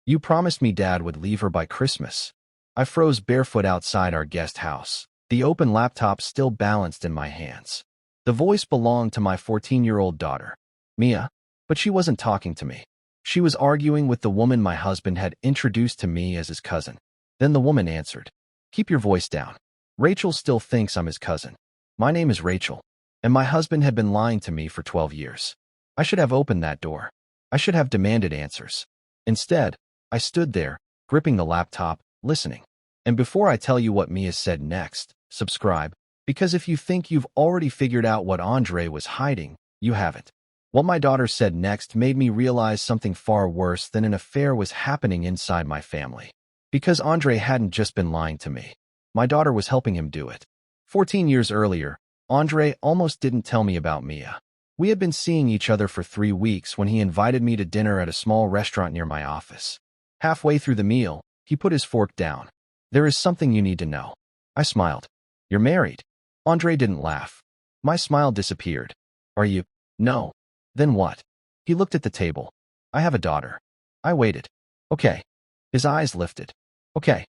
You promised me Dad would leave her by Christmas. I froze barefoot outside our guest house, the open laptop still balanced in my hands. The voice belonged to my 14-year-old daughter, Mia, but she wasn't talking to me. She was arguing with the woman my husband had introduced to me as his cousin. Then the woman answered, "Keep your voice down. Rachel still thinks I'm his cousin. My name is Rachel, and my husband had been lying to me for 12 years. I should have opened that door. I should have demanded answers. Instead, I stood there, gripping the laptop, listening. And before I tell you what Mia said next, subscribe, because if you think you've already figured out what Andre was hiding, you haven't. What my daughter said next made me realize something far worse than an affair was happening inside my family. Because Andre hadn't just been lying to me. My daughter was helping him do it. 14 years earlier, Andre almost didn't tell me about Mia. We had been seeing each other for 3 weeks when he invited me to dinner at a small restaurant near my office. Halfway through the meal, he put his fork down. "There is something you need to know." I smiled. "You're married." Andre didn't laugh. My smile disappeared. "Are you?" "No." "Then what?" He looked at the table. "I have a daughter." I waited. "Okay." His eyes lifted. "Okay."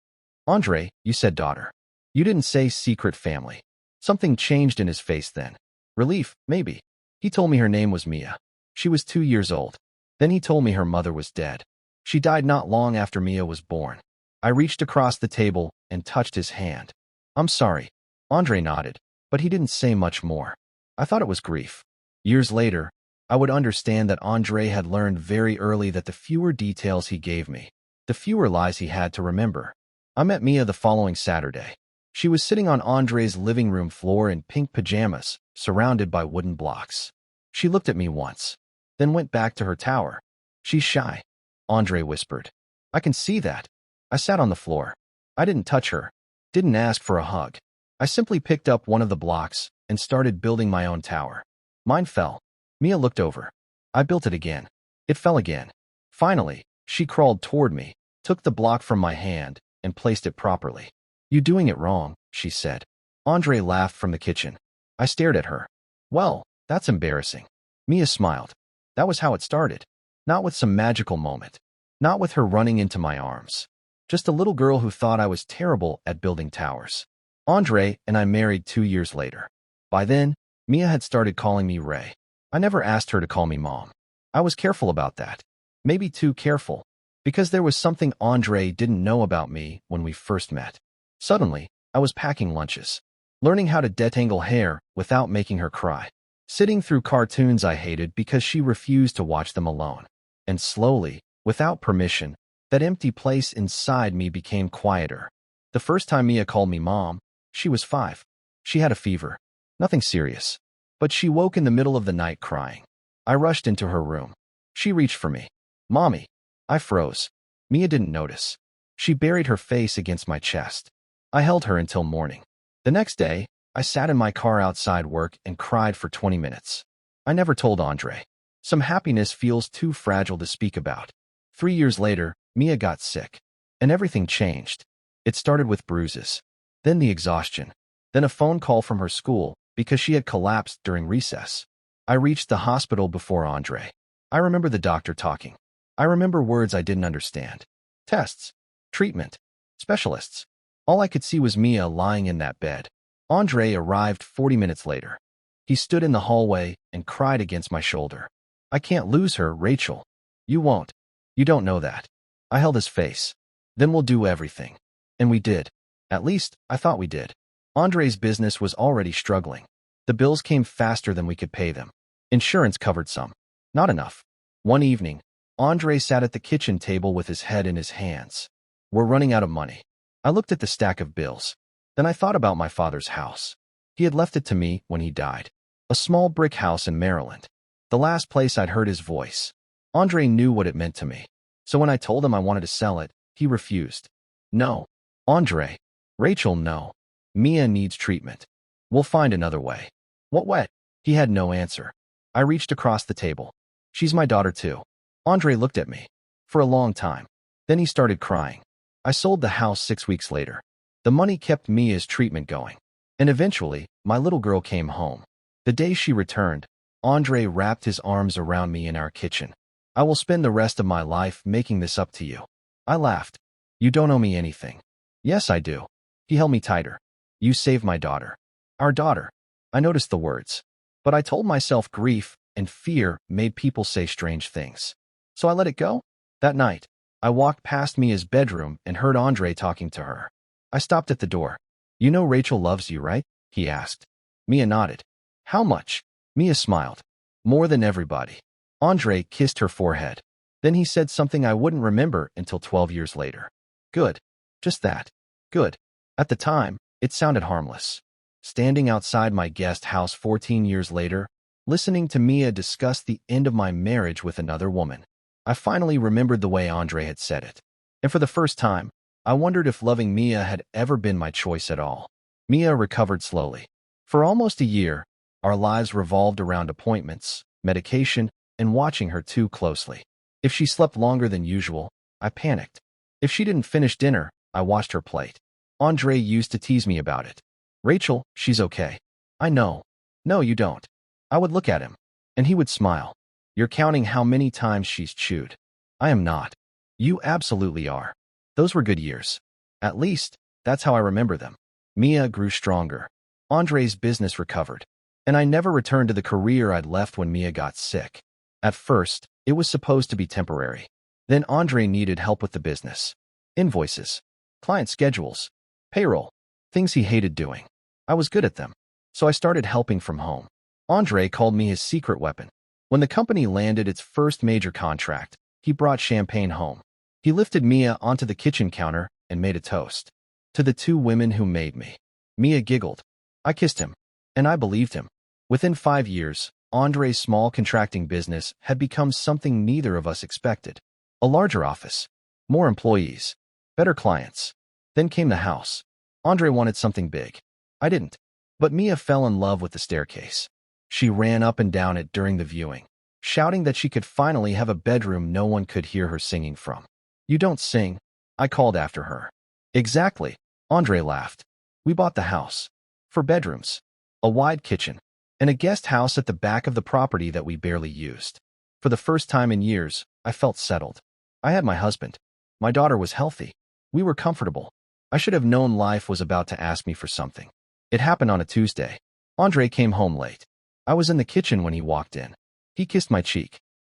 "Andre, you said daughter. You didn't say secret family." Something changed in his face then. Relief, maybe. He told me her name was Mia. She was 2 years old. Then he told me her mother was dead. She died not long after Mia was born. I reached across the table and touched his hand. "I'm sorry." Andre nodded, but he didn't say much more. I thought it was grief. Years later, I would understand that Andre had learned very early that the fewer details he gave me, the fewer lies he had to remember. I met Mia the following Saturday. She was sitting on Andre's living room floor in pink pajamas, surrounded by wooden blocks. She looked at me once, then went back to her tower. "She's shy," Andre whispered. "I can see that." I sat on the floor. I didn't touch her, didn't ask for a hug. I simply picked up one of the blocks and started building my own tower. Mine fell. Mia looked over. I built it again. It fell again. Finally, she crawled toward me, took the block from my hand, and placed it properly. "You're doing it wrong," she said. Andre laughed from the kitchen. I stared at her. "Well, that's embarrassing." Mia smiled. That was how it started. Not with some magical moment. Not with her running into my arms. Just a little girl who thought I was terrible at building towers. Andre and I married 2 years later. By then, Mia had started calling me Ray. I never asked her to call me Mom. I was careful about that. Maybe too careful. Because there was something Andre didn't know about me when we first met. Suddenly, I was packing lunches. Learning how to detangle hair without making her cry. Sitting through cartoons I hated because she refused to watch them alone. And slowly, without permission, that empty place inside me became quieter. The first time Mia called me Mom, she was 5. She had a fever. Nothing serious. But she woke in the middle of the night crying. I rushed into her room. She reached for me. "Mommy." I froze. Mia didn't notice. She buried her face against my chest. I held her until morning. The next day, I sat in my car outside work and cried for 20 minutes. I never told Andre. Some happiness feels too fragile to speak about. 3 years later, Mia got sick. And everything changed. It started with bruises. Then the exhaustion. Then a phone call from her school because she had collapsed during recess. I reached the hospital before Andre. I remember the doctor talking. I remember words I didn't understand. Tests. Treatment. Specialists. All I could see was Mia lying in that bed. Andre arrived 40 minutes later. He stood in the hallway and cried against my shoulder. "I can't lose her, Rachel." "You won't. You don't know that." I held his face. "Then we'll do everything." And we did. At least, I thought we did. Andre's business was already struggling. The bills came faster than we could pay them. Insurance covered some. Not enough. One evening, Andre sat at the kitchen table with his head in his hands. "We're running out of money." I looked at the stack of bills. Then I thought about my father's house. He had left it to me when he died. A small brick house in Maryland. The last place I'd heard his voice. Andre knew what it meant to me. So when I told him I wanted to sell it, he refused. "No. Andre." "Rachel, no. Mia needs treatment. We'll find another way." "What way?" He had no answer. I reached across the table. "She's my daughter too." Andre looked at me. For a long time. Then he started crying. I sold the house 6 weeks later. The money kept Mia's treatment going. And eventually, my little girl came home. The day she returned, Andre wrapped his arms around me in our kitchen. "I will spend the rest of my life making this up to you." I laughed. You don't owe me anything. Yes, I do. He held me tighter. You saved my daughter. Our daughter. I noticed the words. But I told myself grief and fear made people say strange things. So I let it go. That night, I walked past Mia's bedroom and heard Andre talking to her. I stopped at the door. You know Rachel loves you, right? He asked. Mia nodded. How much? Mia smiled. More than everybody. Andre kissed her forehead. Then he said something I wouldn't remember until 12 years later. Good. Just that. Good. At the time, it sounded harmless. Standing outside my guest house 14 years later, listening to Mia discuss the end of my marriage with another woman, I finally remembered the way Andre had said it. And for the first time, I wondered if loving Mia had ever been my choice at all. Mia recovered slowly. For almost a year, our lives revolved around appointments, medication, and watching her too closely. If she slept longer than usual, I panicked. If she didn't finish dinner, I washed her plate. Andre used to tease me about it. Rachel, she's okay. I know. No, you don't. I would look at him, and he would smile. You're counting how many times she's chewed. I am not. You absolutely are. Those were good years. At least, that's how I remember them. Mia grew stronger. Andre's business recovered. And I never returned to the career I'd left when Mia got sick. At first, it was supposed to be temporary. Then Andre needed help with the business. Invoices, client schedules, payroll, things he hated doing. I was good at them, so I started helping from home. Andre called me his secret weapon. When the company landed its first major contract, he brought champagne home. He lifted Mia onto the kitchen counter and made a toast. To the two women who made me. Mia giggled. I kissed him, and I believed him. Within 5 years, Andre's small contracting business had become something neither of us expected. A larger office, more employees, better clients. Then came the house. Andre wanted something big. I didn't. But Mia fell in love with the staircase. She ran up and down it during the viewing, shouting that she could finally have a bedroom no one could hear her singing from. You don't sing, I called after her. Exactly, Andre laughed. We bought the house. 4 bedrooms, a wide kitchen, and a guest house at the back of the property that we barely used. For the first time in years, I felt settled. I had my husband. My daughter was healthy. We were comfortable. I should have known life was about to ask me for something. It happened on a Tuesday. Andre came home late. I was in the kitchen when he walked in. He kissed my cheek,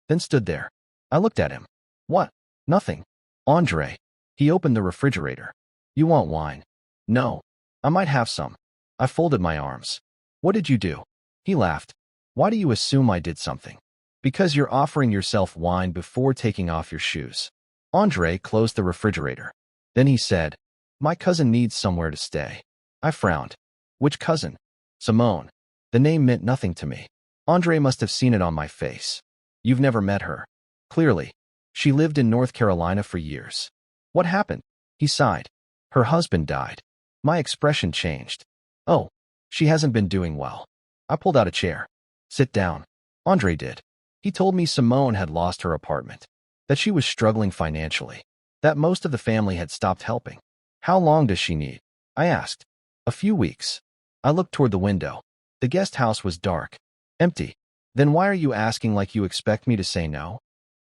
then stood there. I looked at him. What? Nothing. Andre. He opened the refrigerator. You want wine? No. I might have some. I folded my arms. What did you do? He laughed. Why do you assume I did something? Because you're offering yourself wine before taking off your shoes. Andre closed the refrigerator. Then he said, my cousin needs somewhere to stay. I frowned. Which cousin? Simone. The name meant nothing to me. Andre must have seen it on my face. You've never met her. Clearly. She lived in North Carolina for years. What happened? He sighed. Her husband died. My expression changed. Oh, she hasn't been doing well. I pulled out a chair. Sit down. Andre did. He told me Simone had lost her apartment, that she was struggling financially, that most of the family had stopped helping. How long does she need? I asked. A few weeks. I looked toward the window. The guest house was dark, empty. Then why are you asking like you expect me to say no?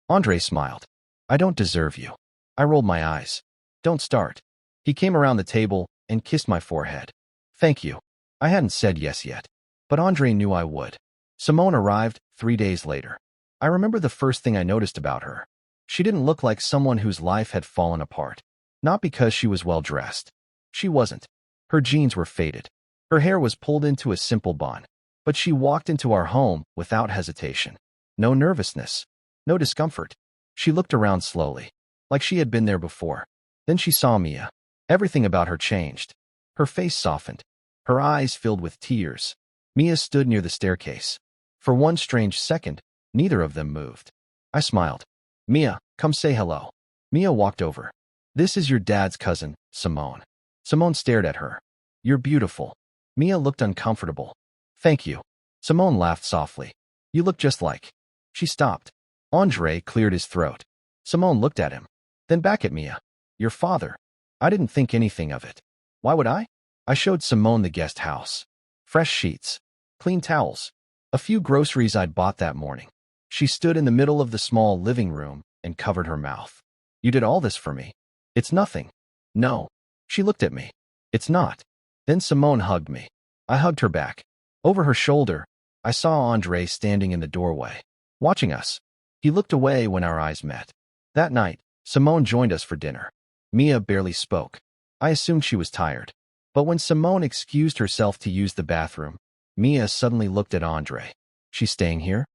Andre smiled. I don't deserve you. I rolled my eyes. Don't start. He came around the table and kissed my forehead. Thank you. I hadn't said yes yet, but Andre knew I would. Simone arrived 3 days later. I remember the first thing I noticed about her. She didn't look like someone whose life had fallen apart. Not because she was well dressed. She wasn't. Her jeans were faded. Her hair was pulled into a simple bun. But she walked into our home without hesitation. No nervousness. No discomfort. She looked around slowly, like she had been there before. Then she saw Mia. Everything about her changed. Her face softened. Her eyes filled with tears. Mia stood near the staircase. For one strange second, neither of them moved. I smiled. Mia, come say hello. Mia walked over. This is your dad's cousin, Simone. Simone stared at her. You're beautiful. Mia looked uncomfortable. Thank you. Simone laughed softly. You look just like. She stopped. Andre cleared his throat. Simone looked at him. Then back at Mia. Your father. I didn't think anything of it. Why would I? I showed Simone the guest house. Fresh sheets. Clean towels. A few groceries I'd bought that morning. She stood in the middle of the small living room and covered her mouth. You did all this for me. It's nothing. No. She looked at me. It's not. Then Simone hugged me. I hugged her back. Over her shoulder, I saw Andre standing in the doorway, watching us. He looked away when our eyes met. That night, Simone joined us for dinner. Mia barely spoke. I assumed she was tired. But when Simone excused herself to use the bathroom, Mia suddenly looked at Andre. She's staying here?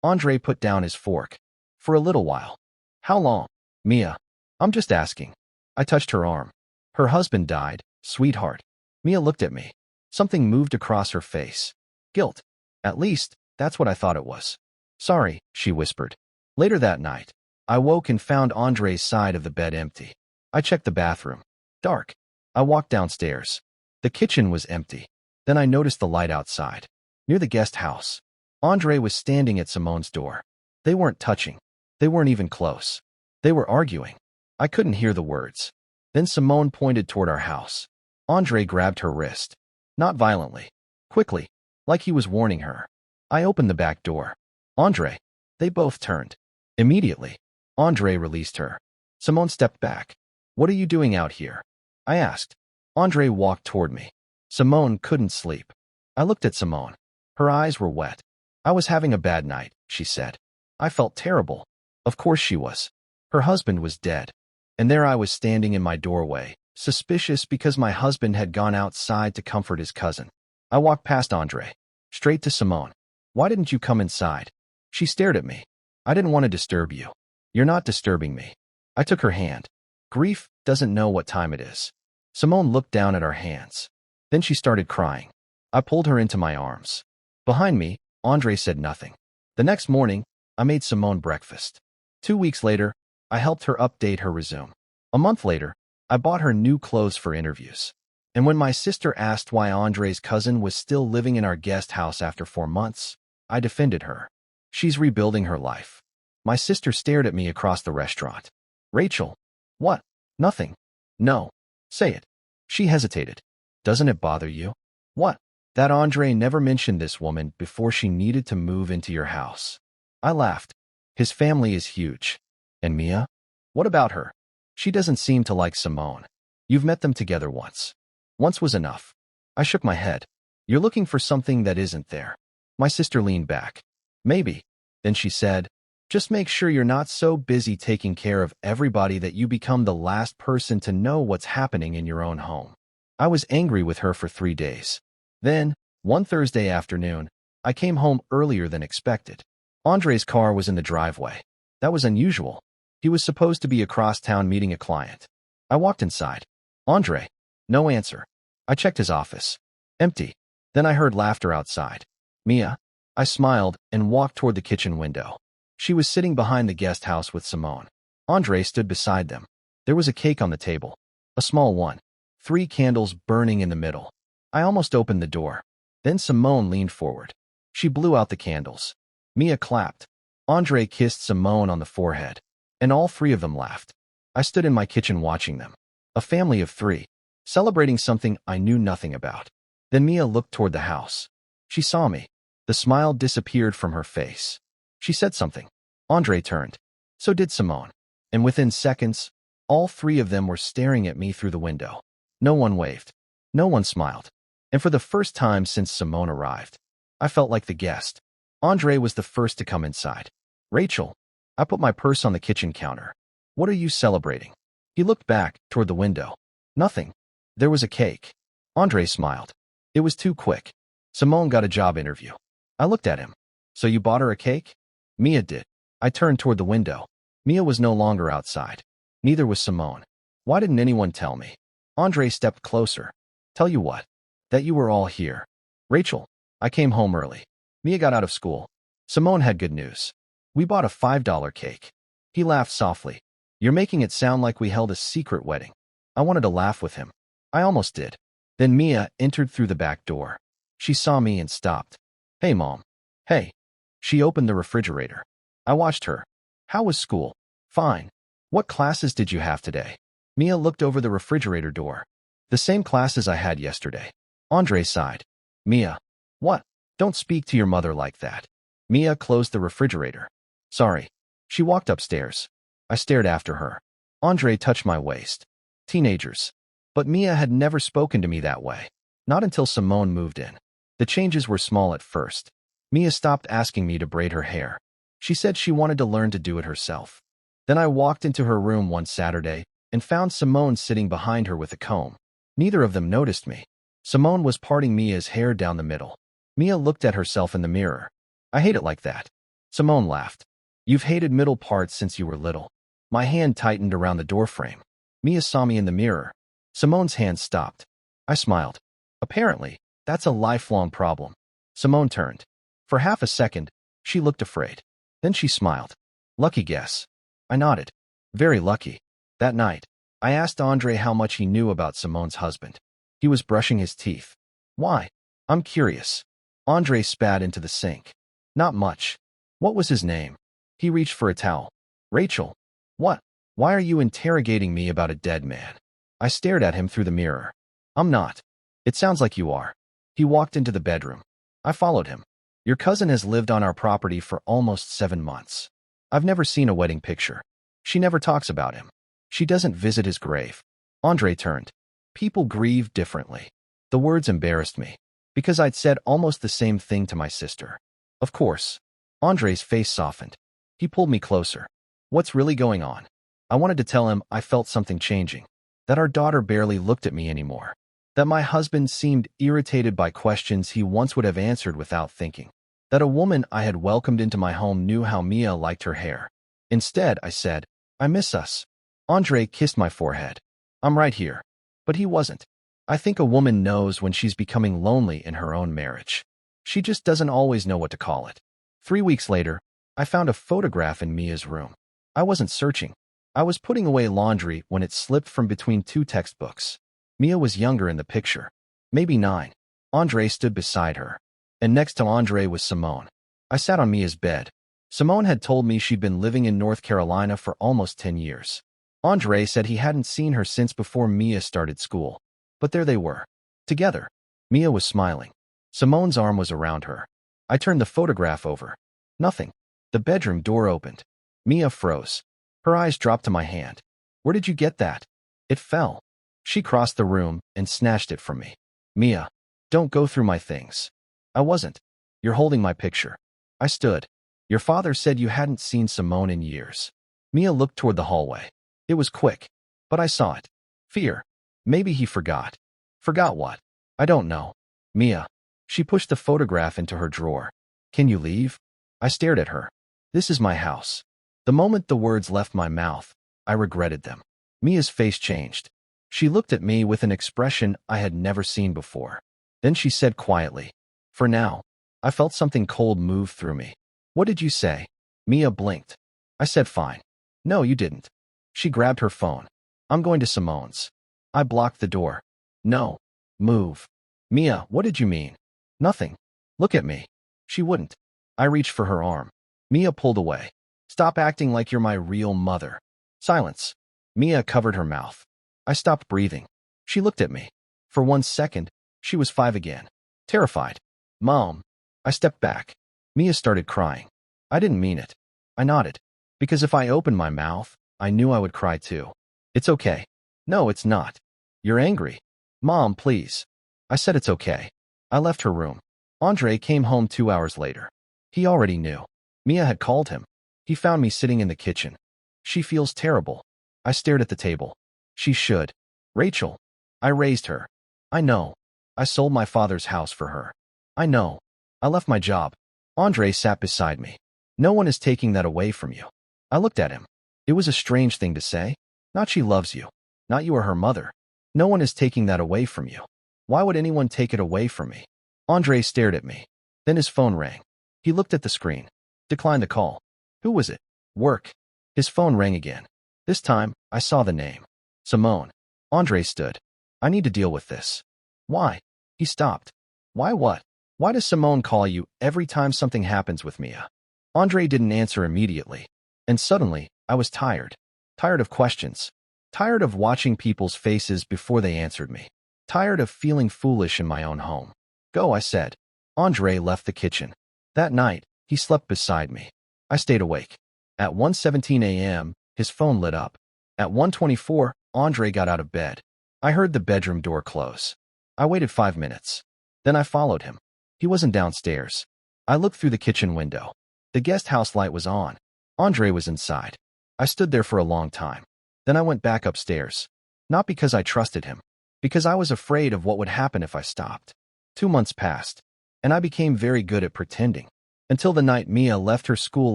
Andre put down his fork. For a little while. How long? Mia. I'm just asking. I touched her arm. Her husband died, sweetheart. Mia looked at me. Something moved across her face. Guilt. At least, that's what I thought it was. Sorry, she whispered. Later that night, I woke and found Andre's side of the bed empty. I checked the bathroom. Dark. I walked downstairs. The kitchen was empty. Then I noticed the light outside. Near the guest house. Andre was standing at Simone's door. They weren't touching. They weren't even close. They were arguing. I couldn't hear the words. Then Simone pointed toward our house. Andre grabbed her wrist. Not violently. Quickly. Like he was warning her. I opened the back door. Andre. They both turned. Immediately. Andre released her. Simone stepped back. What are you doing out here? I asked. Andre walked toward me. Simone couldn't sleep. I looked at Simone. Her eyes were wet. I was having a bad night, she said. I felt terrible. Of course she was. Her husband was dead. And there I was standing in my doorway, suspicious because my husband had gone outside to comfort his cousin. I walked past Andre. Straight to Simone. Why didn't you come inside? She stared at me. I didn't want to disturb you. You're not disturbing me. I took her hand. Grief doesn't know what time it is. Simone looked down at our hands. Then she started crying. I pulled her into my arms. Behind me, Andre said nothing. The next morning, I made Simone breakfast. 2 weeks later, I helped her update her resume. A month later, I bought her new clothes for interviews. And when my sister asked why Andre's cousin was still living in our guest house after 4 months, I defended her. She's rebuilding her life. My sister stared at me across the restaurant. Rachel. What? Nothing. No. Say it. She hesitated. Doesn't it bother you? What? That Andre never mentioned this woman before she needed to move into your house. I laughed. His family is huge. And Mia? What about her? She doesn't seem to like Simone. You've met them together once. Once was enough. I shook my head. You're looking for something that isn't there. My sister leaned back. Maybe. Then she said, just make sure you're not so busy taking care of everybody that you become the last person to know what's happening in your own home. I was angry with her for 3 days. Then, one Thursday afternoon, I came home earlier than expected. Andre's car was in the driveway. That was unusual. He was supposed to be across town meeting a client. I walked inside. Andre. No answer. I checked his office. Empty. Then I heard laughter outside. Mia. I smiled and walked toward the kitchen window. She was sitting behind the guest house with Simone. Andre stood beside them. There was a cake on the table. A small one. 3 candles burning in the middle. I almost opened the door. Then Simone leaned forward. She blew out the candles. Mia clapped. Andre kissed Simone on the forehead. And all 3 of them laughed. I stood in my kitchen watching them. A family of 3. Celebrating something I knew nothing about. Then Mia looked toward the house. She saw me. The smile disappeared from her face. She said something. Andre turned. So did Simone. And within seconds, all 3 of them were staring at me through the window. No one waved. No one smiled. And for the first time since Simone arrived, I felt like the guest. Andre was the first to come inside. Rachel. I put my purse on the kitchen counter. What are you celebrating? He looked back toward the window. Nothing. There was a cake. Andre smiled. It was too quick. Simone got a job interview. I looked at him. So you bought her a cake? Mia did. I turned toward the window. Mia was no longer outside. Neither was Simone. Why didn't anyone tell me? Andre stepped closer. Tell you what. That you were all here. Rachel. I came home early. Mia got out of school. Simone had good news. We bought a $5 cake. He laughed softly. You're making it sound like we held a secret wedding. I wanted to laugh with him. I almost did. Then Mia entered through the back door. She saw me and stopped. Hey, Mom. Hey. She opened the refrigerator. I watched her. How was school? Fine. What classes did you have today? Mia looked over the refrigerator door. The same classes I had yesterday. Andre sighed. Mia. What? Don't speak to your mother like that. Mia closed the refrigerator. Sorry. She walked upstairs. I stared after her. Andre touched my waist. Teenagers. But Mia had never spoken to me that way. Not until Simone moved in. The changes were small at first. Mia stopped asking me to braid her hair. She said she wanted to learn to do it herself. Then I walked into her room one Saturday and found Simone sitting behind her with a comb. Neither of them noticed me. Simone was parting Mia's hair down the middle. Mia looked at herself in the mirror. I hate it like that. Simone laughed. You've hated middle parts since you were little. My hand tightened around the doorframe. Mia saw me in the mirror. Simone's hand stopped. I smiled. Apparently, that's a lifelong problem. Simone turned. For half a second, she looked afraid. Then she smiled. Lucky guess. I nodded. Very lucky. That night, I asked Andre how much he knew about Simone's husband. He was brushing his teeth. Why? I'm curious. Andre spat into the sink. Not much. What was his name? He reached for a towel. Rachel. What? Why are you interrogating me about a dead man? I stared at him through the mirror. I'm not. It sounds like you are. He walked into the bedroom. I followed him. Your cousin has lived on our property for almost 7 months. I've never seen a wedding picture. She never talks about him. She doesn't visit his grave. Andre turned. People grieve differently. The words embarrassed me, because I'd said almost the same thing to my sister. Of course. Andre's face softened. He pulled me closer. What's really going on? I wanted to tell him I felt something changing, that our daughter barely looked at me anymore, that my husband seemed irritated by questions he once would have answered without thinking, that a woman I had welcomed into my home knew how Mia liked her hair. Instead, I said, I miss us. Andre kissed my forehead. I'm right here. But he wasn't. I think a woman knows when she's becoming lonely in her own marriage. She just doesn't always know what to call it. 3 weeks later, I found a photograph in Mia's room. I wasn't searching. I was putting away laundry when it slipped from between 2 textbooks. Mia was younger in the picture, maybe 9. Andre stood beside her, and next to Andre was Simone. I sat on Mia's bed. Simone had told me she'd been living in North Carolina for almost 10 years. Andre said he hadn't seen her since before Mia started school. But there they were, together. Mia was smiling. Simone's arm was around her. I turned the photograph over. Nothing. The bedroom door opened. Mia froze. Her eyes dropped to my hand. Where did you get that? It fell. She crossed the room and snatched it from me. Mia, don't go through my things. I wasn't. You're holding my picture. I stood. Your father said you hadn't seen Simone in years. Mia looked toward the hallway. It was quick, but I saw it. Fear. Maybe he forgot. Forgot what? I don't know. Mia. She pushed the photograph into her drawer. Can you leave? I stared at her. This is my house. The moment the words left my mouth, I regretted them. Mia's face changed. She looked at me with an expression I had never seen before. Then she said quietly, for now. I felt something cold move through me. What did you say? Mia blinked. I said fine. No, you didn't. She grabbed her phone. I'm going to Simone's. I blocked the door. No. Move. Mia, what did you mean? Nothing. Look at me. She wouldn't. I reached for her arm. Mia pulled away. Stop acting like you're my real mother. Silence. Mia covered her mouth. I stopped breathing. She looked at me. For 1 second, she was 5 again. Terrified. Mom. I stepped back. Mia started crying. I didn't mean it. I nodded. Because if I opened my mouth, I knew I would cry too. It's okay. No, it's not. You're angry. Mom, please. I said it's okay. I left her room. Andre came home 2 hours later. He already knew. Mia had called him. He found me sitting in the kitchen. She feels terrible. I stared at the table. She should. Rachel. I raised her. I know. I sold my father's house for her. I know. I left my job. Andre sat beside me. No one is taking that away from you. I looked at him. It was a strange thing to say. Not she loves you. Not you are her mother. No one is taking that away from you. Why would anyone take it away from me? Andre stared at me. Then his phone rang. He looked at the screen. Declined the call. Who was it? Work. His phone rang again. This time, I saw the name. Simone. Andre stood. I need to deal with this. Why? He stopped. Why what? Why does Simone call you every time something happens with Mia? Andre didn't answer immediately. And suddenly, I was tired. Tired of questions. Tired of watching people's faces before they answered me. Tired of feeling foolish in my own home. Go, I said. Andre left the kitchen. That night, he slept beside me. I stayed awake. At 1:17 a.m., his phone lit up. At 1:24, Andre got out of bed. I heard the bedroom door close. I waited 5 minutes. Then I followed him. He wasn't downstairs. I looked through the kitchen window. The guest house light was on. Andre was inside. I stood there for a long time. Then I went back upstairs. Not because I trusted him. Because I was afraid of what would happen if I stopped. 2 months passed. And I became very good at pretending. Until the night Mia left her school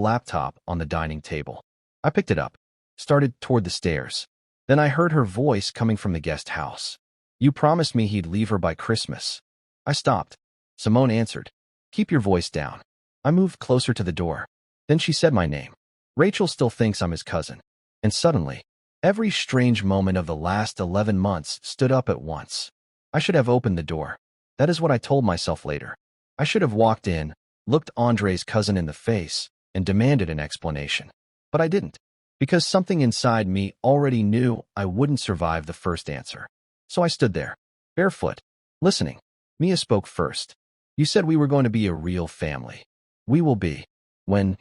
laptop on the dining table. I picked it up. Started toward the stairs. Then I heard her voice coming from the guest house. You promised me he'd leave her by Christmas. I stopped. Simone answered. Keep your voice down. I moved closer to the door. Then she said my name. Rachel still thinks I'm his cousin. And suddenly, every strange moment of the last 11 months stood up at once. I should have opened the door. That is what I told myself later. I should have walked in, looked Andre's cousin in the face, and demanded an explanation. But I didn't. Because something inside me already knew I wouldn't survive the first answer. So I stood there, barefoot, listening. Mia spoke first. You said we were going to be a real family. We will be. When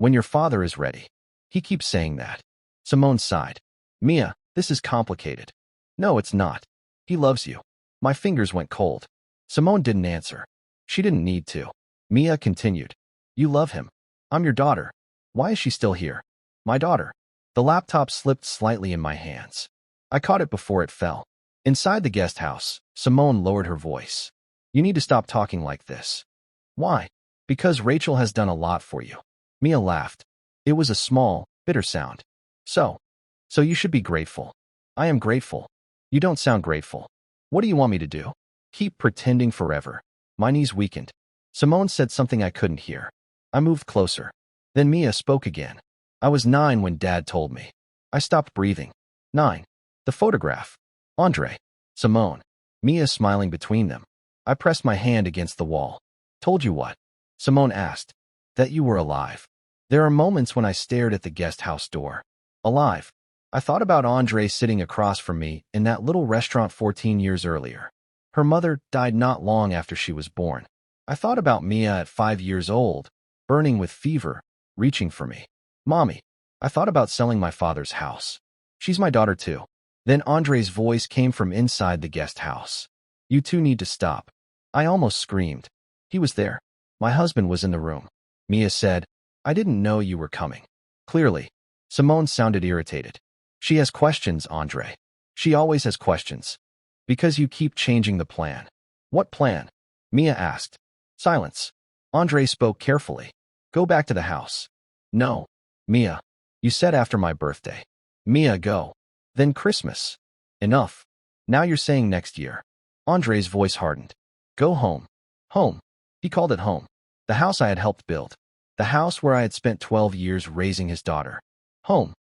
your father is ready. He keeps saying that. Simone sighed. Mia, this is complicated. No, it's not. He loves you. My fingers went cold. Simone didn't answer. She didn't need to. Mia continued. You love him. I'm your daughter. Why is she still here? My daughter. The laptop slipped slightly in my hands. I caught it before it fell. Inside the guest house, Simone lowered her voice. You need to stop talking like this. Why? Because Rachel has done a lot for you. Mia laughed. It was a small, bitter sound. So you should be grateful. I am grateful. You don't sound grateful. What do you want me to do? Keep pretending forever. My knees weakened. Simone said something I couldn't hear. I moved closer. Then Mia spoke again. I was 9 when Dad told me. I stopped breathing. 9. The photograph. Andre. Simone. Mia smiling between them. I pressed my hand against the wall. Told you what? Simone asked. That you were alive. There are moments when I stared at the guest house door. Alive. I thought about Andre sitting across from me in that little restaurant 14 years earlier. Her mother died not long after she was born. I thought about Mia at 5 years old, burning with fever, reaching for me. Mommy. I thought about selling my father's house. She's my daughter too. Then Andre's voice came from inside the guest house. You two need to stop. I almost screamed. He was there. My husband was in the room. Mia said, I didn't know you were coming. Clearly. Simone sounded irritated. She has questions, Andre. She always has questions. Because you keep changing the plan. What plan? Mia asked. Silence. Andre spoke carefully. Go back to the house. No. Mia. You said after my birthday. Mia, go. Then Christmas. Enough. Now you're saying next year. Andre's voice hardened. Go home. Home. He called it home. The house I had helped build. The house where I had spent 12 years raising his daughter. Home.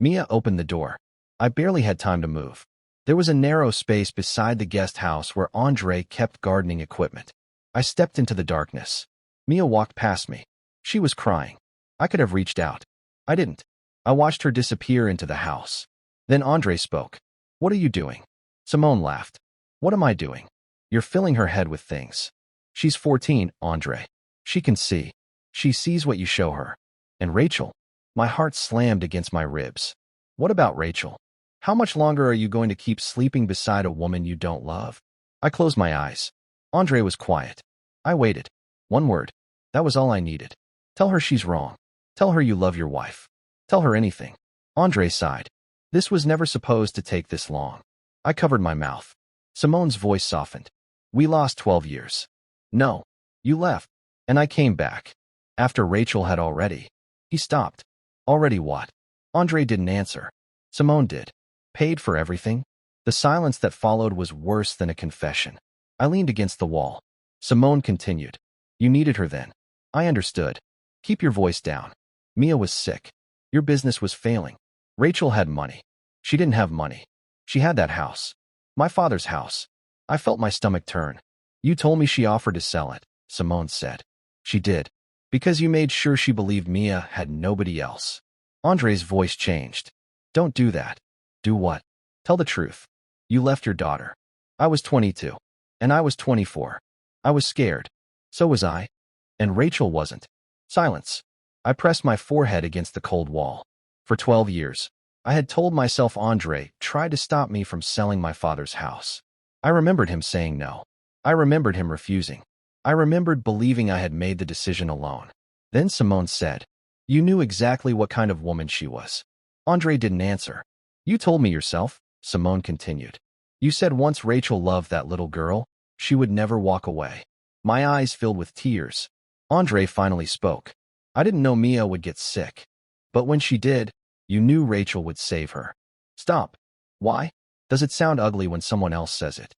Mia opened the door. I barely had time to move. There was a narrow space beside the guest house where Andre kept gardening equipment. I stepped into the darkness. Mia walked past me. She was crying. I could have reached out. I didn't. I watched her disappear into the house. Then Andre spoke. What are you doing? Simone laughed. What am I doing? You're filling her head with things. She's 14, Andre. She can see. She sees what you show her. And Rachel? My heart slammed against my ribs. What about Rachel? How much longer are you going to keep sleeping beside a woman you don't love? I closed my eyes. Andre was quiet. I waited. One word. That was all I needed. Tell her she's wrong. Tell her you love your wife. Tell her anything. Andre sighed. This was never supposed to take this long. I covered my mouth. Simone's voice softened. We lost 12 years. No. You left. And I came back. After Rachel had already. He stopped. Already what? Andre didn't answer. Simone did. Paid for everything? The silence that followed was worse than a confession. I leaned against the wall. Simone continued. You needed her then. I understood. Keep your voice down. Mia was sick. Your business was failing. Rachel had money. She didn't have money. She had that house. My father's house. I felt my stomach turn. You told me she offered to sell it, Simone said. She did. Because you made sure she believed Mia had nobody else. Andre's voice changed. Don't do that. Do what? Tell the truth. You left your daughter. I was 22. And I was 24. I was scared. So was I. And Rachel wasn't. Silence. I pressed my forehead against the cold wall. For 12 years. I had told myself Andre tried to stop me from selling my father's house. I remembered him saying no. I remembered him refusing. I remembered believing I had made the decision alone. Then Simone said, "You knew exactly what kind of woman she was." Andre didn't answer. "You told me yourself," Simone continued. "You said once Rachel loved that little girl, she would never walk away." My eyes filled with tears. Andre finally spoke. "I didn't know Mia would get sick. But when she did, you knew Rachel would save her." Stop. Why? Does it sound ugly when someone else says it?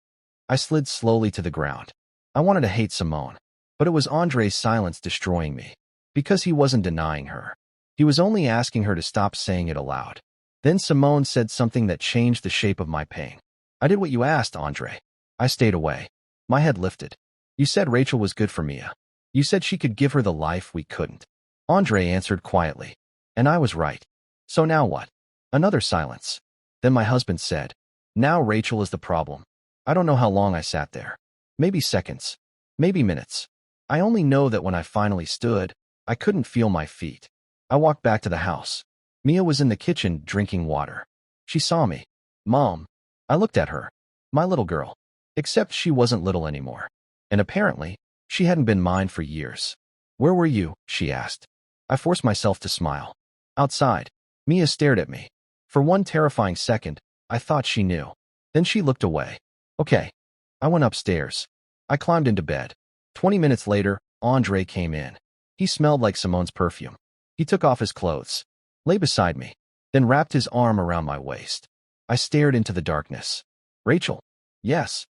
I slid slowly to the ground. I wanted to hate Simone, but it was Andre's silence destroying me. Because he wasn't denying her. He was only asking her to stop saying it aloud. Then Simone said something that changed the shape of my pain. "I did what you asked, Andre." I stayed away. My head lifted. "You said Rachel was good for Mia. You said she could give her the life we couldn't." Andre answered quietly. "And I was right. So now what?" Another silence. Then my husband said, "Now Rachel is the problem." I don't know how long I sat there. Maybe seconds. Maybe minutes. I only know that when I finally stood, I couldn't feel my feet. I walked back to the house. Mia was in the kitchen drinking water. She saw me. "Mom." I looked at her. My little girl. Except she wasn't little anymore. And apparently, she hadn't been mine for years. "Where were you?" she asked. I forced myself to smile. "Outside." Mia stared at me. For one terrifying second, I thought she knew. Then she looked away. Okay. I went upstairs. I climbed into bed. 20 minutes later, Andre came in. He smelled like Simone's perfume. He took off his clothes, lay beside me, then wrapped his arm around my waist. I stared into the darkness. "Rachel?" "Yes."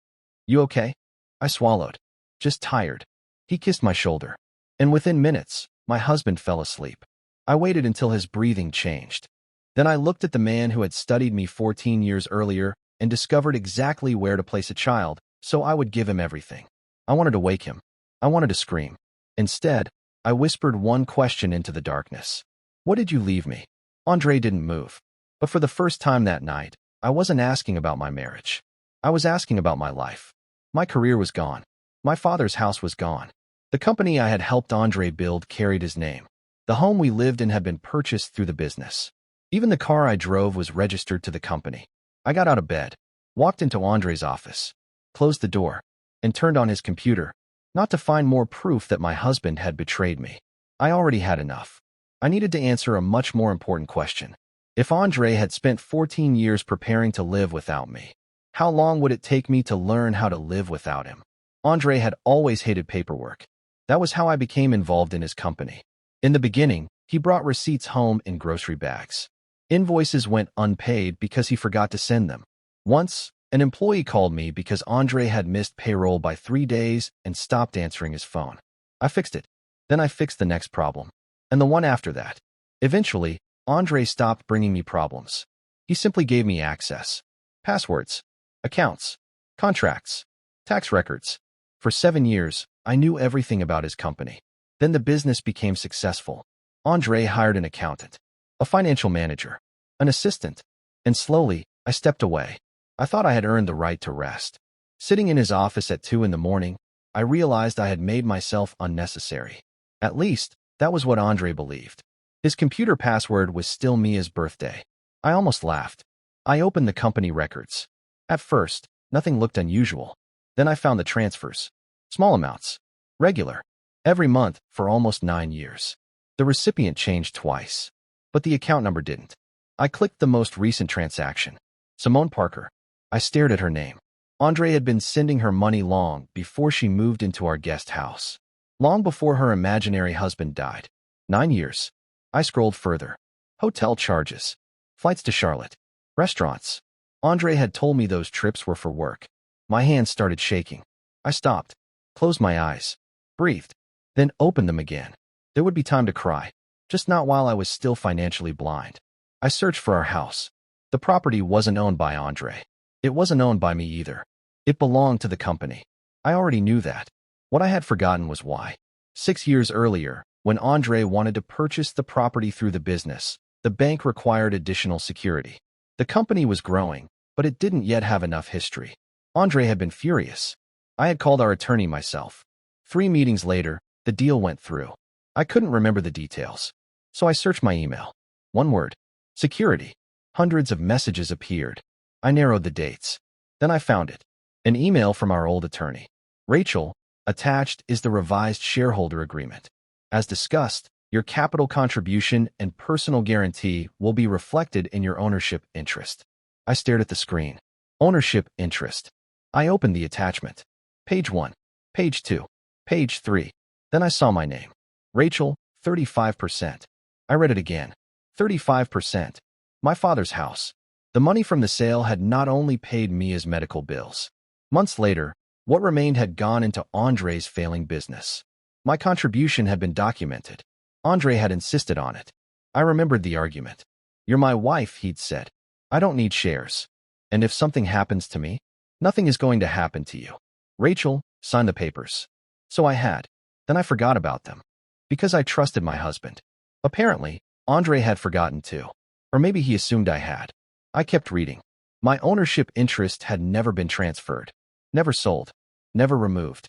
"You okay?" I swallowed. "Just tired." He kissed my shoulder. And within minutes, my husband fell asleep. I waited until his breathing changed. Then I looked at the man who had studied me 14 years earlier and discovered exactly where to place a child, so I would give him everything. I wanted to wake him. I wanted to scream. Instead, I whispered one question into the darkness. "What did you leave me?" Andre didn't move. But for the first time that night, I wasn't asking about my marriage. I was asking about my life. My career was gone. My father's house was gone. The company I had helped Andre build carried his name. The home we lived in had been purchased through the business. Even the car I drove was registered to the company. I got out of bed, walked into Andre's office, closed the door, and turned on his computer, not to find more proof that my husband had betrayed me. I already had enough. I needed to answer a much more important question. If Andre had spent 14 years preparing to live without me, how long would it take me to learn how to live without him? Andre had always hated paperwork. That was how I became involved in his company. In the beginning, he brought receipts home in grocery bags. Invoices went unpaid because he forgot to send them. Once, an employee called me because Andre had missed payroll by 3 days and stopped answering his phone. I fixed it. Then I fixed the next problem. And the one after that. Eventually, Andre stopped bringing me problems. He simply gave me access. Passwords, accounts, contracts, tax records. For 7 years, I knew everything about his company. Then the business became successful. Andre hired an accountant, a financial manager, an assistant, and slowly, I stepped away. I thought I had earned the right to rest. Sitting in his office at 2 in the morning, I realized I had made myself unnecessary. At least, that was what Andre believed. His computer password was still Mia's birthday. I almost laughed. I opened the company records. At first, nothing looked unusual. Then I found the transfers. Small amounts. Regular. Every month for almost 9 years. The recipient changed twice. But the account number didn't. I clicked the most recent transaction. Simone Parker. I stared at her name. Andre had been sending her money long before she moved into our guest house. Long before her imaginary husband died. 9 years. I scrolled further. Hotel charges. Flights to Charlotte. Restaurants. Andre had told me those trips were for work. My hands started shaking. I stopped. Closed my eyes. Breathed. Then opened them again. There would be time to cry. Just not while I was still financially blind. I searched for our house. The property wasn't owned by Andre. It wasn't owned by me either. It belonged to the company. I already knew that. What I had forgotten was why. 6 years earlier, when Andre wanted to purchase the property through the business, the bank required additional security. The company was growing, but it didn't yet have enough history. Andre had been furious. I had called our attorney myself. 3 meetings later, the deal went through. I couldn't remember the details. So I searched my email. One word. Security. Hundreds of messages appeared. I narrowed the dates. Then I found it. An email from our old attorney. Rachel, attached is the revised shareholder agreement. As discussed, your capital contribution and personal guarantee will be reflected in your ownership interest. I stared at the screen. Ownership interest. I opened the attachment. Page 1. Page 2. Page 3. Then I saw my name. Rachel, 35%. I read it again. 35%. My father's house. The money from the sale had not only paid Mia's medical bills. Months later, what remained had gone into Andre's failing business. My contribution had been documented. Andre had insisted on it. I remembered the argument. You're my wife, he'd said. I don't need shares. And if something happens to me, nothing is going to happen to you. Rachel, sign the papers. So I had. Then I forgot about them. Because I trusted my husband. Apparently, Andre had forgotten too. Or maybe he assumed I had. I kept reading. My ownership interest had never been transferred. Never sold. Never removed.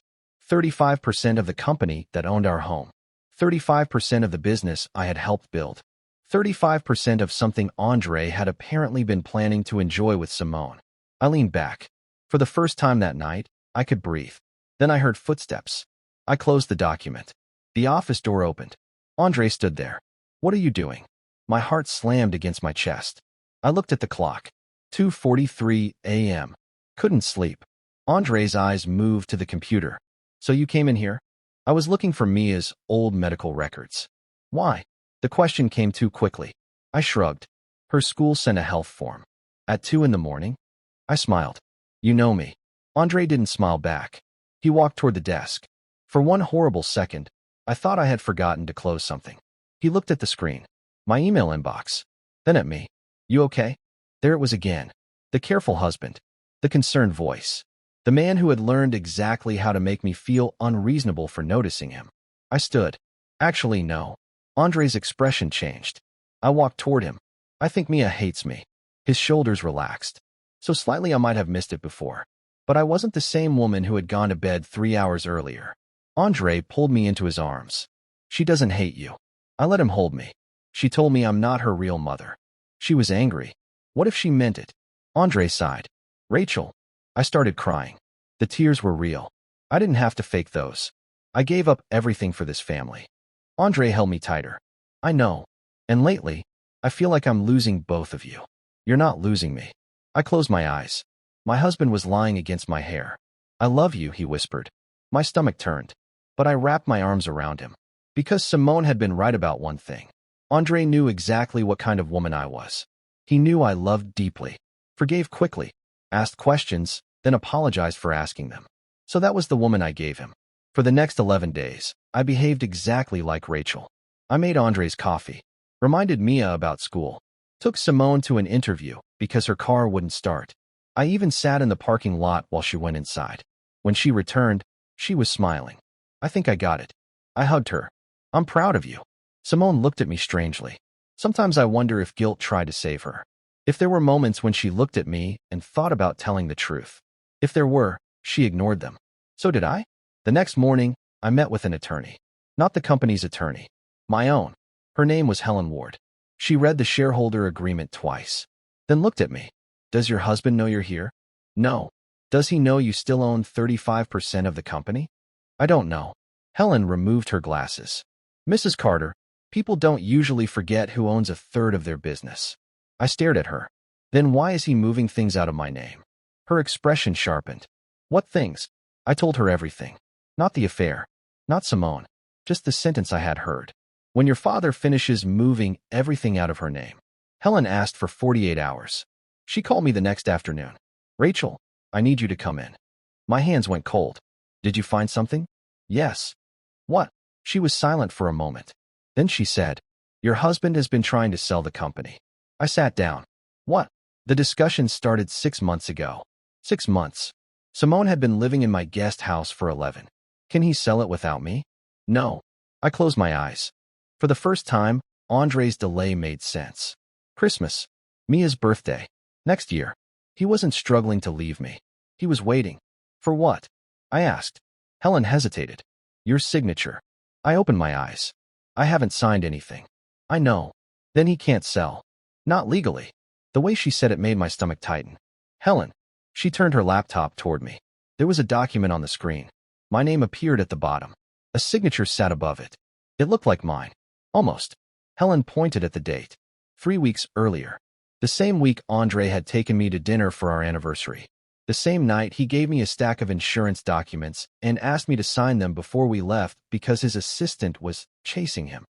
35% of the company that owned our home. 35% of the business I had helped build. 35% of something Andre had apparently been planning to enjoy with Simone. I leaned back. For the first time that night, I could breathe. Then I heard footsteps. I closed the document. The office door opened. Andre stood there. What are you doing? My heart slammed against my chest. I looked at the clock. 2:43 a.m. Couldn't sleep. Andre's eyes moved to the computer. So you came in here? I was looking for Mia's old medical records. Why? The question came too quickly. I shrugged. Her school sent a health form. At 2 in the morning? I smiled. You know me. Andre didn't smile back. He walked toward the desk. For one horrible second, I thought I had forgotten to close something. He looked at the screen. My email inbox. Then at me. You okay? There it was again. The careful husband. The concerned voice. The man who had learned exactly how to make me feel unreasonable for noticing him. I stood. Actually, no. Andre's expression changed. I walked toward him. I think Mia hates me. His shoulders relaxed. So slightly I might have missed it before. But I wasn't the same woman who had gone to bed 3 hours earlier. Andre pulled me into his arms. She doesn't hate you. I let him hold me. She told me I'm not her real mother. She was angry. What if she meant it? Andre sighed. Rachel. I started crying. The tears were real. I didn't have to fake those. I gave up everything for this family. Andre held me tighter. I know. And lately, I feel like I'm losing both of you. You're not losing me. I closed my eyes. My husband was lying against my hair. I love you, he whispered. My stomach turned. But I wrapped my arms around him. Because Simone had been right about one thing. Andre knew exactly what kind of woman I was. He knew I loved deeply, forgave quickly, asked questions, then apologized for asking them. So that was the woman I gave him. For the next 11 days, I behaved exactly like Rachel. I made Andre's coffee, reminded Mia about school, took Simone to an interview because her car wouldn't start. I even sat in the parking lot while she went inside. When she returned, she was smiling. I think I got it. I hugged her. I'm proud of you. Simone looked at me strangely. Sometimes I wonder if guilt tried to save her. If there were moments when she looked at me and thought about telling the truth. If there were, she ignored them. So did I? The next morning, I met with an attorney. Not the company's attorney. My own. Her name was Helen Ward. She read the shareholder agreement twice. Then looked at me. Does your husband know you're here? No. Does he know you still own 35% of the company? I don't know. Helen removed her glasses. Mrs. Carter, people don't usually forget who owns a third of their business. I stared at her. Then why is he moving things out of my name? Her expression sharpened. What things? I told her everything. Not the affair. Not Simone. Just the sentence I had heard. When your father finishes moving everything out of her name. Helen asked for 48 hours. She called me the next afternoon. Rachel, I need you to come in. My hands went cold. Did you find something? Yes. What? She was silent for a moment. Then she said, your husband has been trying to sell the company. I sat down. What? The discussion started 6 months ago. 6 months. Simone had been living in my guest house for 11. Can he sell it without me? No. I closed my eyes. For the first time, Andre's delay made sense. Christmas. Mia's birthday. Next year. He wasn't struggling to leave me. He was waiting. For what? I asked. Helen hesitated. Your signature. I opened my eyes. I haven't signed anything. I know. Then he can't sell. Not legally. The way she said it made my stomach tighten. Helen. She turned her laptop toward me. There was a document on the screen. My name appeared at the bottom. A signature sat above it. It looked like mine. Almost. Helen pointed at the date. 3 weeks earlier. The same week Andre had taken me to dinner for our anniversary. The same night he gave me a stack of insurance documents and asked me to sign them before we left because his assistant was chasing him.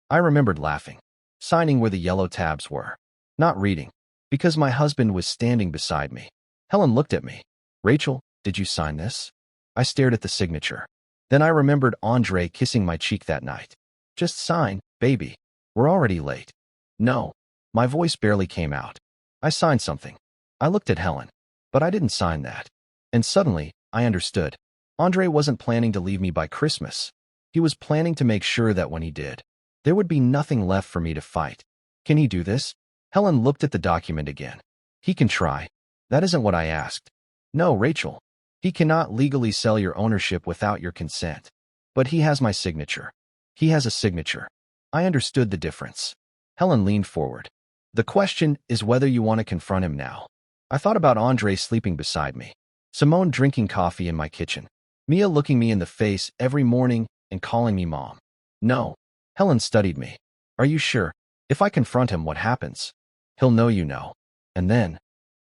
I remembered laughing. Signing where the yellow tabs were. Not reading. Because my husband was standing beside me. Helen looked at me. Rachel, did you sign this? I stared at the signature. Then I remembered Andre kissing my cheek that night. Just sign, baby. We're already late. No. My voice barely came out. I signed something. I looked at Helen. But I didn't sign that. And suddenly, I understood. Andre wasn't planning to leave me by Christmas. He was planning to make sure that when he did, there would be nothing left for me to fight. Can he do this? Helen looked at the document again. He can try. That isn't what I asked. No, Rachel. He cannot legally sell your ownership without your consent. But he has my signature. He has a signature. I understood the difference. Helen leaned forward. The question is whether you want to confront him now. I thought about Andre sleeping beside me. Simone drinking coffee in my kitchen. Mia looking me in the face every morning and calling me mom. No. Helen studied me. Are you sure? If I confront him, what happens? He'll know you know. And then,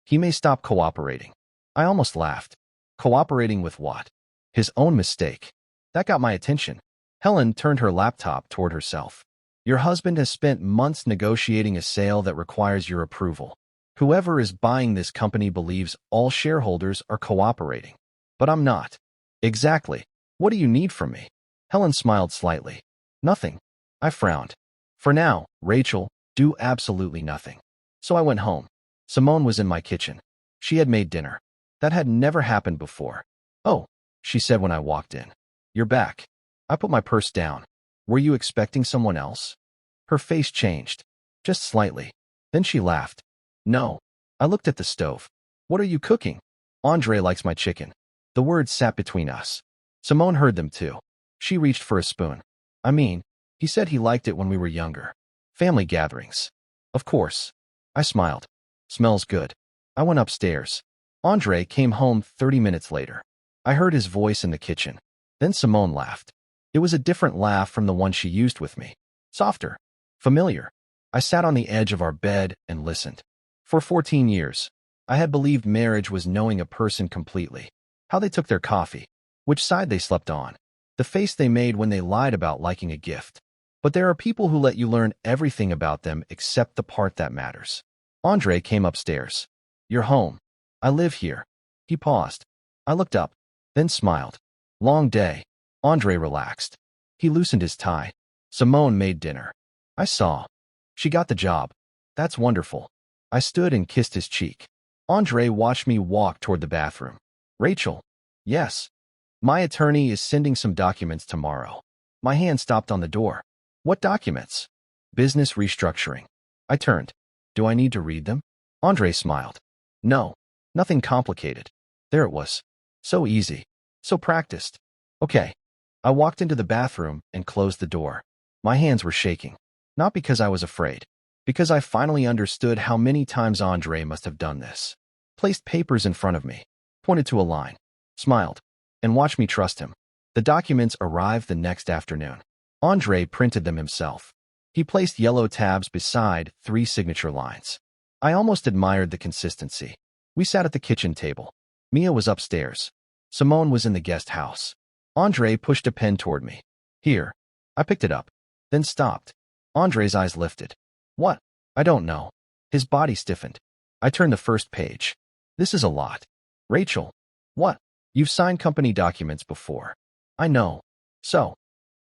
he may stop cooperating. I almost laughed. Cooperating with what? His own mistake. That got my attention. Helen turned her laptop toward herself. Your husband has spent months negotiating a sale that requires your approval. Whoever is buying this company believes all shareholders are cooperating. But I'm not. Exactly. What do you need from me? Helen smiled slightly. Nothing. I frowned. For now, Rachel, do absolutely nothing. So I went home. Simone was in my kitchen. She had made dinner. That had never happened before. Oh, she said when I walked in. You're back. I put my purse down. Were you expecting someone else? Her face changed. Just slightly. Then she laughed. No. I looked at the stove. What are you cooking? Andre likes my chicken. The words sat between us. Simone heard them too. She reached for a spoon. I mean, he said he liked it when we were younger. Family gatherings. Of course. I smiled. Smells good. I went upstairs. Andre came home 30 minutes later. I heard his voice in the kitchen. Then Simone laughed. It was a different laugh from the one she used with me. Softer. Familiar. I sat on the edge of our bed and listened. For 14 years, I had believed marriage was knowing a person completely. How they took their coffee. Which side they slept on. The face they made when they lied about liking a gift. But there are people who let you learn everything about them except the part that matters. Andre came upstairs. You're home. I live here. He paused. I looked up, then smiled. Long day. Andre relaxed. He loosened his tie. Simone made dinner. I saw. She got the job. That's wonderful. I stood and kissed his cheek. Andre watched me walk toward the bathroom. Rachel. Yes. My attorney is sending some documents tomorrow. My hand stopped on the door. What documents? Business restructuring. I turned. Do I need to read them? Andre smiled. No. Nothing complicated. There it was. So easy. So practiced. Okay. I walked into the bathroom and closed the door. My hands were shaking. Not because I was afraid. Because I finally understood how many times Andre must have done this. Placed papers in front of me. Pointed to a line. Smiled. And watched me trust him. The documents arrived the next afternoon. Andre printed them himself. He placed yellow tabs beside 3 signature lines. I almost admired the consistency. We sat at the kitchen table. Mia was upstairs. Simone was in the guest house. Andre pushed a pen toward me. Here. I picked it up. Then stopped. Andre's eyes lifted. What? I don't know. His body stiffened. I turned the first page. This is a lot. Rachel. What? You've signed company documents before. I know. So.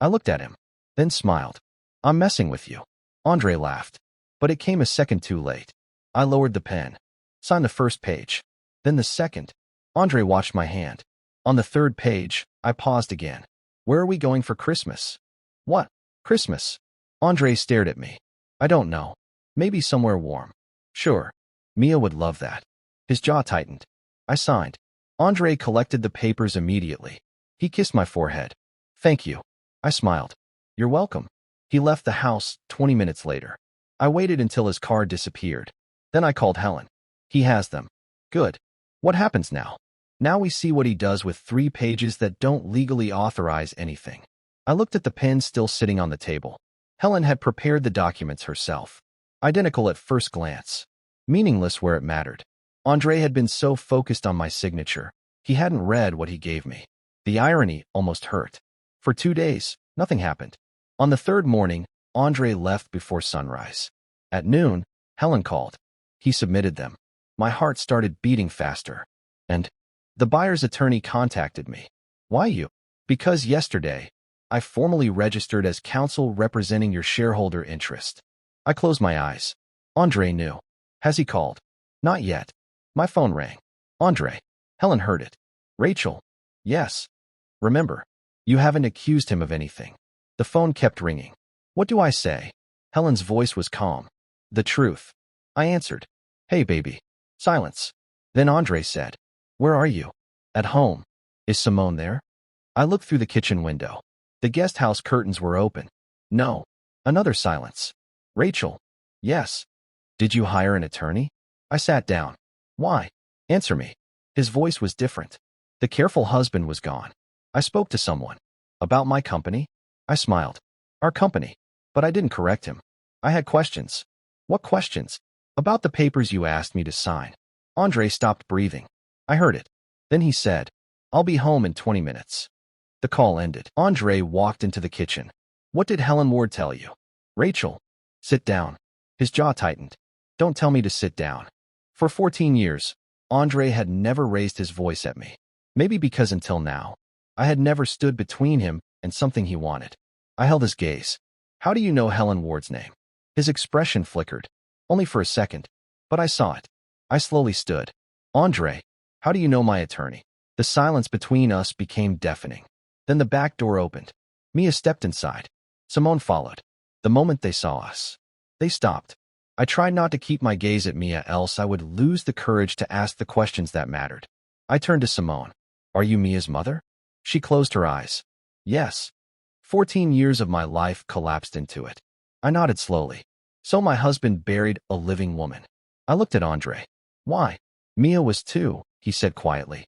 I looked at him. Then smiled. I'm messing with you. Andre laughed. But it came a second too late. I lowered the pen. Signed the first page. Then the second. Andre watched my hand. On the third page, I paused again. Where are we going for Christmas? What? Christmas? Andre stared at me. I don't know. Maybe somewhere warm. Sure. Mia would love that. His jaw tightened. I signed. Andre collected the papers immediately. He kissed my forehead. Thank you. I smiled. You're welcome. He left the house 20 minutes later. I waited until his car disappeared. Then I called Helen. He has them. Good. What happens now? Now we see what he does with 3 pages that don't legally authorize anything. I looked at the pen still sitting on the table. Helen had prepared the documents herself. Identical at first glance. Meaningless where it mattered. Andre had been so focused on my signature, he hadn't read what he gave me. The irony almost hurt. For 2 days, nothing happened. On the 3rd morning, Andre left before sunrise. At noon, Helen called. He submitted them. My heart started beating faster. And the buyer's attorney contacted me. Why you? Because yesterday, I formally registered as counsel representing your shareholder interest. I closed my eyes. Andre knew. Has he called? Not yet. My phone rang. Andre. Helen heard it. Rachel. Yes. Remember, you haven't accused him of anything. The phone kept ringing. What do I say? Helen's voice was calm. The truth. I answered. Hey, baby. Silence. Then Andre said, Where are you? At home. Is Simone there? I looked through the kitchen window. The guest house curtains were open. No. Another silence. Rachel. Yes. Did you hire an attorney? I sat down. Why? Answer me. His voice was different. The careful husband was gone. I spoke to someone. About my company? I smiled. Our company. But I didn't correct him. I had questions. What questions? About the papers you asked me to sign. Andre stopped breathing. I heard it. Then he said, I'll be home in 20 minutes. The call ended. Andre walked into the kitchen. What did Helen Ward tell you? Rachel. Sit down. His jaw tightened. Don't tell me to sit down. For 14 years, Andre had never raised his voice at me. Maybe because until now, I had never stood between him and something he wanted. I held his gaze. How do you know Helen Ward's name? His expression flickered. Only for a second. But I saw it. I slowly stood. Andre, how do you know my attorney? The silence between us became deafening. Then the back door opened. Mia stepped inside. Simone followed. The moment they saw us, they stopped. I tried not to keep my gaze at Mia, else I would lose the courage to ask the questions that mattered. I turned to Simone. Are you Mia's mother? She closed her eyes. Yes. 14 years of my life collapsed into it. I nodded slowly. So my husband buried a living woman. I looked at Andre. Why? Mia was too, he said quietly.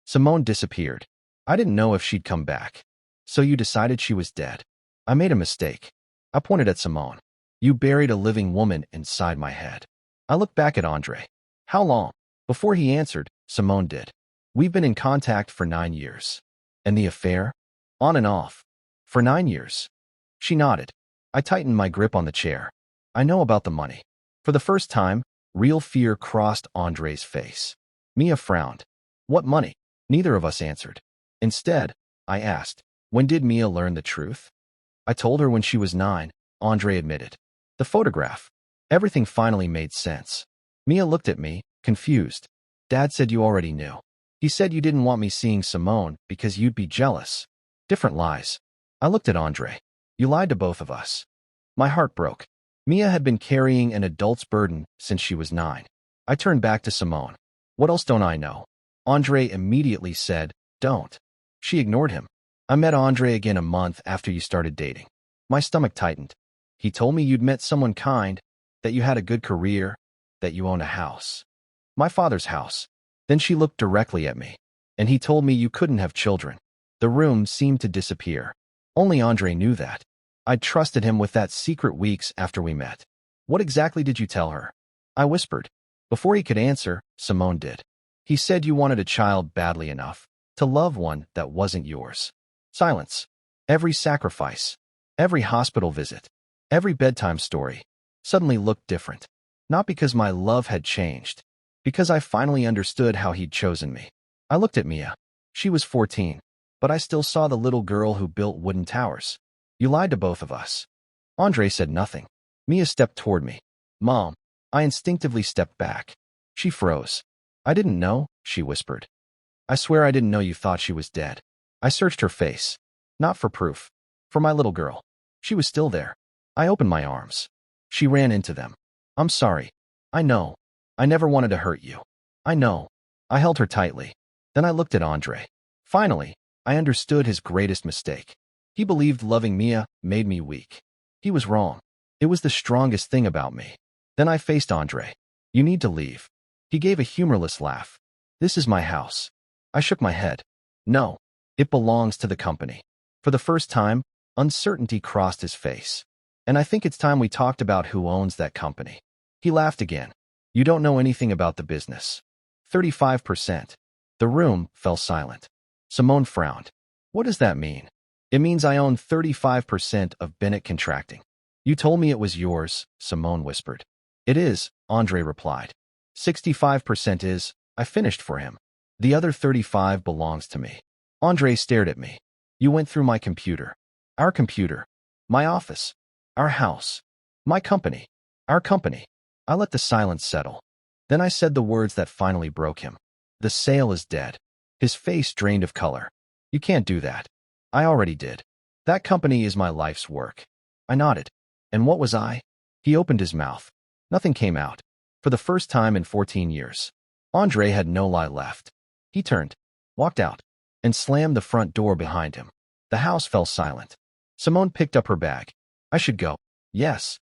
Simone disappeared. I didn't know if she'd come back. So you decided she was dead. I made a mistake. I pointed at Simone. You buried a living woman inside my head. I looked back at Andre. How long? Before he answered, Simone did. We've been in contact for 9 years. And the affair? On and off. For 9 years. She nodded. I tightened my grip on the chair. I know about the money. For the first time, real fear crossed Andre's face. Mia frowned. What money? Neither of us answered. Instead, I asked, when did Mia learn the truth? I told her when she was 9, Andre admitted. The photograph. Everything finally made sense. Mia looked at me, confused. Dad said you already knew. He said you didn't want me seeing Simone because you'd be jealous. Different lies. I looked at Andre. You lied to both of us. My heart broke. Mia had been carrying an adult's burden since she was 9. I turned back to Simone. What else don't I know? Andre immediately said, don't. She ignored him. I met Andre again a month after you started dating. My stomach tightened. He told me you'd met someone kind, that you had a good career, that you own a house. My father's house. Then she looked directly at me. And he told me you couldn't have children. The room seemed to disappear. Only Andre knew that. I'd trusted him with that secret weeks after we met. What exactly did you tell her? I whispered. Before he could answer, Simone did. He said you wanted a child badly enough to love one that wasn't yours. Silence. Every sacrifice, every hospital visit, every bedtime story suddenly looked different. Not because my love had changed, because I finally understood how he'd chosen me. I looked at Mia. She was 14, but I still saw the little girl who built wooden towers. You lied to both of us. Andre said nothing. Mia stepped toward me. Mom. I instinctively stepped back. She froze. I didn't know, she whispered. I swear I didn't know you thought she was dead. I searched her face. Not for proof. For my little girl. She was still there. I opened my arms. She ran into them. I'm sorry. I know. I never wanted to hurt you. I know. I held her tightly. Then I looked at Andre. Finally, I understood his greatest mistake. He believed loving Mia made me weak. He was wrong. It was the strongest thing about me. Then I faced Andre. You need to leave. He gave a humorless laugh. This is my house. I shook my head. No, it belongs to the company. For the first time, uncertainty crossed his face. And I think it's time we talked about who owns that company. He laughed again. You don't know anything about the business. 35%. The room fell silent. Simone frowned. What does that mean? It means I own 35% of Bennett Contracting. You told me it was yours, Simone whispered. It is, Andre replied. 65% is, I finished for him. The other 35 belongs to me. Andre stared at me. You went through my computer. Our computer. My office. Our house. My company. Our company. I let the silence settle. Then I said the words that finally broke him. The sale is dead. His face drained of color. You can't do that. I already did. That company is my life's work. I nodded. And what was I? He opened his mouth. Nothing came out. For the first time in 14 years. Andre had no lie left. He turned, walked out, and slammed the front door behind him. The house fell silent. Simone picked up her bag. I should go. Yes.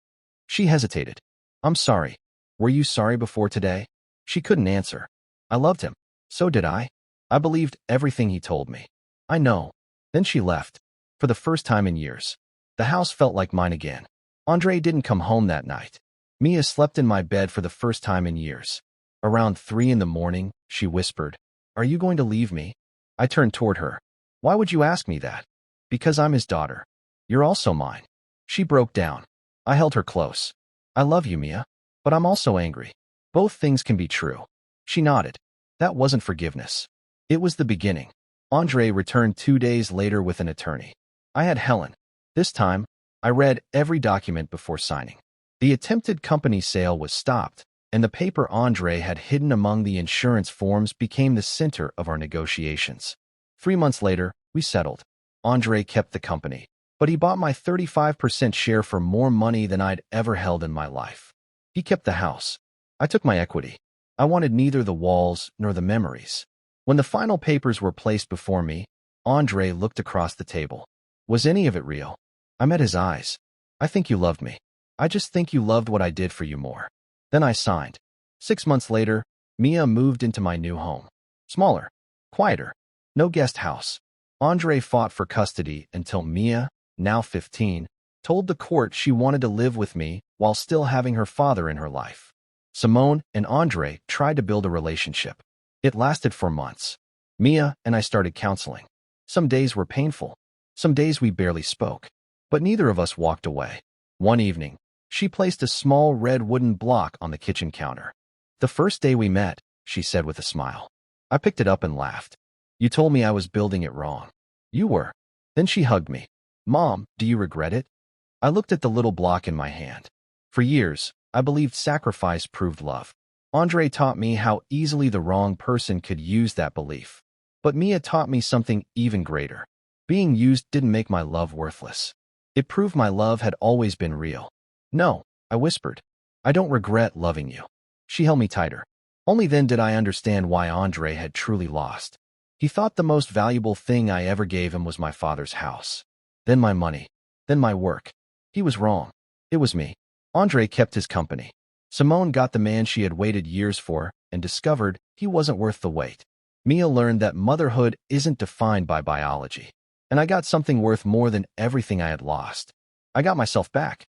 She hesitated. I'm sorry. Were you sorry before today? She couldn't answer. I loved him. So did I. I believed everything he told me. I know. Then she left. For the first time in years. The house felt like mine again. Andre didn't come home that night. Mia slept in my bed for the first time in years. Around 3 in the morning, she whispered, Are you going to leave me? I turned toward her. Why would you ask me that? Because I'm his daughter. You're also mine. She broke down. I held her close. I love you, Mia. But I'm also angry. Both things can be true. She nodded. That wasn't forgiveness. It was the beginning. Andre returned 2 days later with an attorney. I had Helen. This time, I read every document before signing. The attempted company sale was stopped, and the paper Andre had hidden among the insurance forms became the center of our negotiations. 3 months later, we settled. Andre kept the company, but he bought my 35% share for more money than I'd ever held in my life. He kept the house. I took my equity. I wanted neither the walls nor the memories. When the final papers were placed before me, Andre looked across the table. Was any of it real? I met his eyes. I think you loved me. I just think you loved what I did for you more. Then I signed. 6 months later, Mia moved into my new home. Smaller, quieter, no guest house. Andre fought for custody until Mia, now 15, told the court she wanted to live with me while still having her father in her life. Simone and Andre tried to build a relationship. It lasted for months. Mia and I started counseling. Some days were painful. Some days we barely spoke. But neither of us walked away. One evening, she placed a small red wooden block on the kitchen counter. The first day we met, she said with a smile. I picked it up and laughed. You told me I was building it wrong. You were. Then she hugged me. Mom, do you regret it? I looked at the little block in my hand. For years, I believed sacrifice proved love. Andre taught me how easily the wrong person could use that belief. But Mia taught me something even greater. Being used didn't make my love worthless. It proved my love had always been real. No, I whispered. I don't regret loving you. She held me tighter. Only then did I understand why Andre had truly lost. He thought the most valuable thing I ever gave him was my father's house. Then my money. Then my work. He was wrong. It was me. Andre kept his company. Simone got the man she had waited years for and discovered he wasn't worth the wait. Mia learned that motherhood isn't defined by biology. And I got something worth more than everything I had lost. I got myself back.